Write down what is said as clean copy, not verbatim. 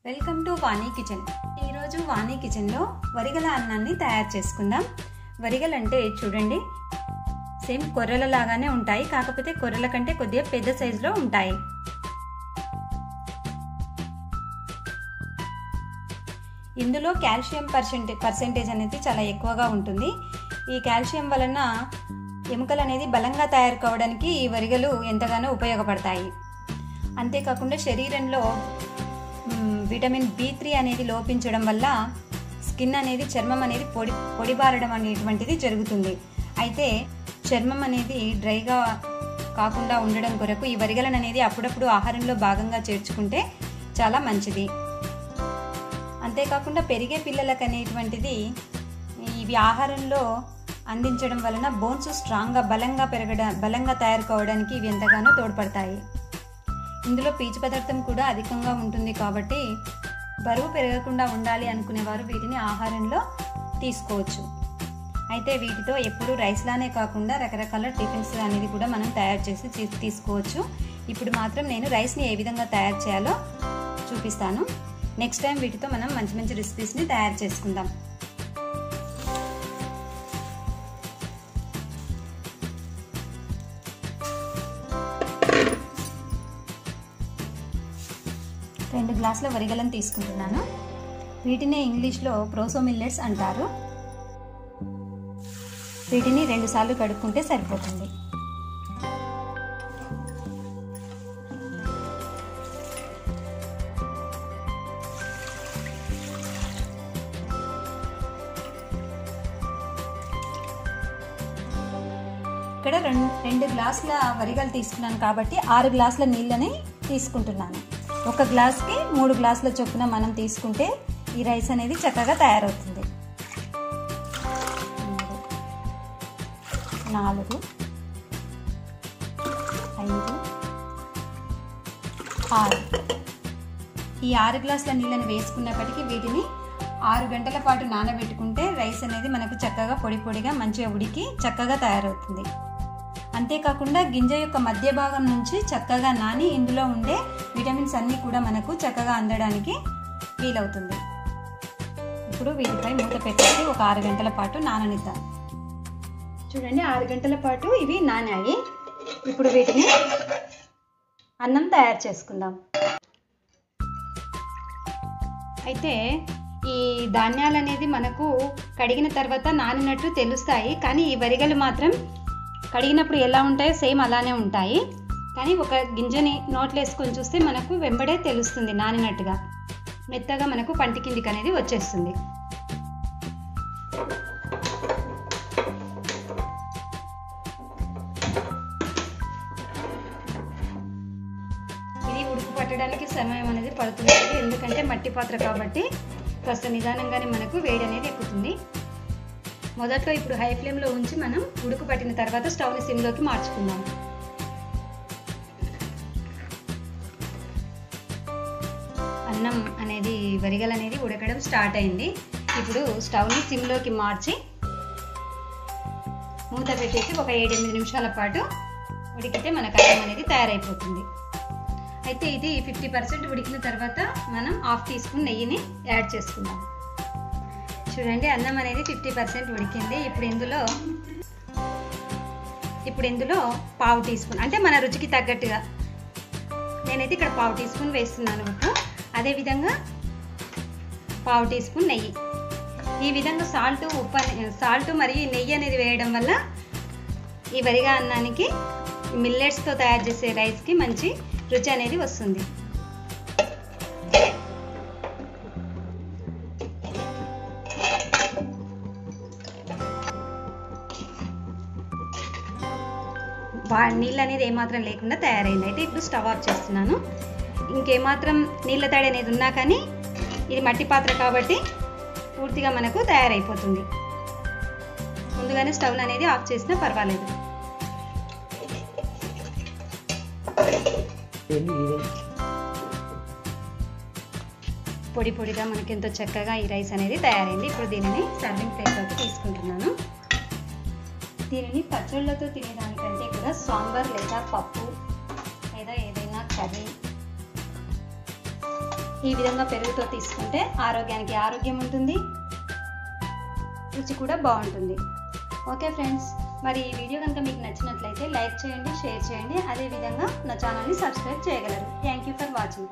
Welcome to Vani kitchen. ఈరోజు వాణి కిచెన్లో వరిగల అన్నాన్ని తయారు చేసుకుందాం. వరిగలు అంటే చూడండి, సేమ్ కొర్రల లాగానే ఉంటాయి, కాకపోతే కొర్రల కంటే కొద్దిగా పెద్ద సైజులో ఉంటాయి. ఇందులో కాల్షియం పర్సెంటేజ్ అనేది చాలా ఎక్కువగా ఉంటుంది. ఈ కాల్షియం వలన ఎముకలు అనేది బలంగా తయారు కావడానికి ఈ వరిగలు ఎంతగానో ఉపయోగపడతాయి. అంతేకాకుండా శరీరంలో విటమిన్ B3 అనేది లోపించడం వల్ల స్కిన్ అనేది, చర్మం అనేది పొడిబారడం అనేటువంటిది జరుగుతుంది. అయితే చర్మం అనేది డ్రైగా కాకుండా ఉండడం కొరకు ఈ వరిగలను అనేది అప్పుడప్పుడు ఆహారంలో భాగంగా చేర్చుకుంటే చాలా మంచిది. అంతేకాకుండా పెరిగే పిల్లలకు అనేటువంటిది ఇవి ఆహారంలో అందించడం వలన బోన్స్ స్ట్రాంగ్గా బలంగా తయారు కావడానికి ఇవి ఎంతగానో తోడ్పడతాయి. ఇందులో పీచు పదార్థం కూడా అధికంగా ఉంటుంది కాబట్టి బరువు పెరగకుండా ఉండాలి అనుకునేవారు వీటిని ఆహారంలో తీసుకోవచ్చు. అయితే వీటితో ఎప్పుడు రైస్లానే కాకుండా రకరకాల టిఫిన్స్ అనేది కూడా మనం తయారు చేసి తీసుకోవచ్చు. ఇప్పుడు మాత్రం నేను రైస్ని ఏ విధంగా తయారు చేయాలో చూపిస్తాను. నెక్స్ట్ టైం వీటితో మనం మంచి మంచి రెసిపీస్ని తయారు చేసుకుందాం. రెండు గ్లాసుల వరిగలను తీసుకుంటున్నాను. వీటిని ఇంగ్లీష్లో ప్రోసో మిల్లెట్స్ అంటారు. వీటిని 2 సార్లు కడుక్కుంటే సరిపోతుంది. ఇక్కడ 2 గ్లాసుల వరిగలు తీసుకున్నాను కాబట్టి 6 గ్లాసుల నీళ్ళని తీసుకుంటున్నాను. 1 గ్లాస్కి 3 గ్లాసుల చొప్పున మనం తీసుకుంటే ఈ రైస్ అనేది చక్కగా తయారవుతుంది. 4, 5, 6 ఈ 6 గ్లాసుల నీళ్ళని వేసుకున్నప్పటికీ వీటిని 6 గంటల పాటు నానబెట్టుకుంటే రైస్ అనేది మనకు చక్కగా పొడిగా మంచిగా ఉడికి చక్కగా తయారవుతుంది. అంతేకాకుండా గింజ యొక్క మధ్య భాగం నుంచి చక్కగా నాని ఇందులో ఉండే విటమిన్స్ అన్నీ కూడా మనకు చక్కగా అందడానికి వీలవుతుంది. ఇప్పుడు వీటిపై మూత పెట్టేసి ఒక 6 గంటల పాటు నాననిద్దాం. చూడండి, 6 గంటల పాటు ఇవి నానాయి. ఇప్పుడు వీటిని అన్నం తయారు చేసుకుందాం. అయితే ఈ ధాన్యాలు అనేది మనకు కడిగిన తర్వాత నానినట్టు తెలుస్తాయి, కానీ ఈ వరిగలు మాత్రం కడిగినప్పుడు ఎలా ఉంటాయో సేమ్ అలానే ఉంటాయి. కానీ ఒక గింజని నోట్లో వేసుకొని చూస్తే మనకు వెంబడే తెలుస్తుంది నానినట్టుగా, మెత్తగా మనకు పంటి కిందికి అనేది వచ్చేస్తుంది. ఇది ఉడుకు పట్టడానికి సమయం అనేది పడుతుంది, ఎందుకంటే మట్టి పాత్ర కాబట్టి కాస్త నిదానంగానే మనకు వేడి అనేది ఎక్కుతుంది. మొదట్లో ఇప్పుడు హై ఫ్లేమ్లో ఉంచి మనం ఉడుకు పట్టిన తర్వాత స్టవ్ని సిమ్లోకి మార్చుకుందాం. అన్నం అనేది, వరిగలు అనేది ఉడకడం స్టార్ట్ అయింది. ఇప్పుడు స్టవ్ని సిమ్లోకి మార్చి మూత పెట్టేసి ఒక 7-8 నిమిషాల పాటు ఉడికితే మనకు అన్నం అనేది తయారైపోతుంది. అయితే ఇది 50% ఉడికిన తర్వాత మనం 1/2 టీ స్పూన్ నెయ్యిని యాడ్ చేసుకుందాం. చూడండి, అన్నం అనేది 50% ఉడికింది. ఇప్పుడు ఇందులో 1/2 టీ స్పూన్, అంటే మన రుచికి తగ్గట్టుగా నేనైతే ఇక్కడ 1/2 టీ స్పూన్ వేస్తున్నాను ఉప్పు. అదేవిధంగా 1/2 టీ స్పూన్ నెయ్యి. ఈ విధంగా సాల్ట్ మరియు నెయ్యి అనేది వేయడం వల్ల ఈ వరిగా అన్నానికి మిల్లెట్స్తో తయారు చేసే రైస్కి మంచి రుచి అనేది వస్తుంది. నీళ్ళు అనేది ఏమాత్రం లేకుండా తయారైంది. అయితే ఇప్పుడు స్టవ్ ఆఫ్ చేస్తున్నాను. ఇంకేమాత్రం నీళ్ళ తడి అనేది ఉన్నా కానీ ఇది మట్టి పాత్ర కాబట్టి పూర్తిగా మనకు తయారైపోతుంది. ముందుగానే స్టవ్ అనేది ఆఫ్ చేసినా పర్వాలేదు. పొడిగా మనకి ఎంతో చక్కగా ఈ రైస్ అనేది తయారైంది. ఇప్పుడు దీనిని సర్వింగ్ ప్లేట్లోకి తీసుకుంటున్నాను. దీనిని పచ్చళ్ళతో తినేదానికంటే కూడా సాంబార్ లేదా పప్పు లేదా ఏదైనా కర్రీ ఈ విధంగా పెరుగుతో తీసుకుంటే ఆరోగ్యానికి ఆరోగ్యం ఉంటుంది, రుచి కూడా బాగుంటుంది. ఓకే ఫ్రెండ్స్, మరి ఈ వీడియో కనుక మీకు నచ్చినట్లయితే లైక్ చేయండి, షేర్ చేయండి, అదేవిధంగా నా ఛానల్ని సబ్స్క్రైబ్ చేయగలరు. Thank you for watching.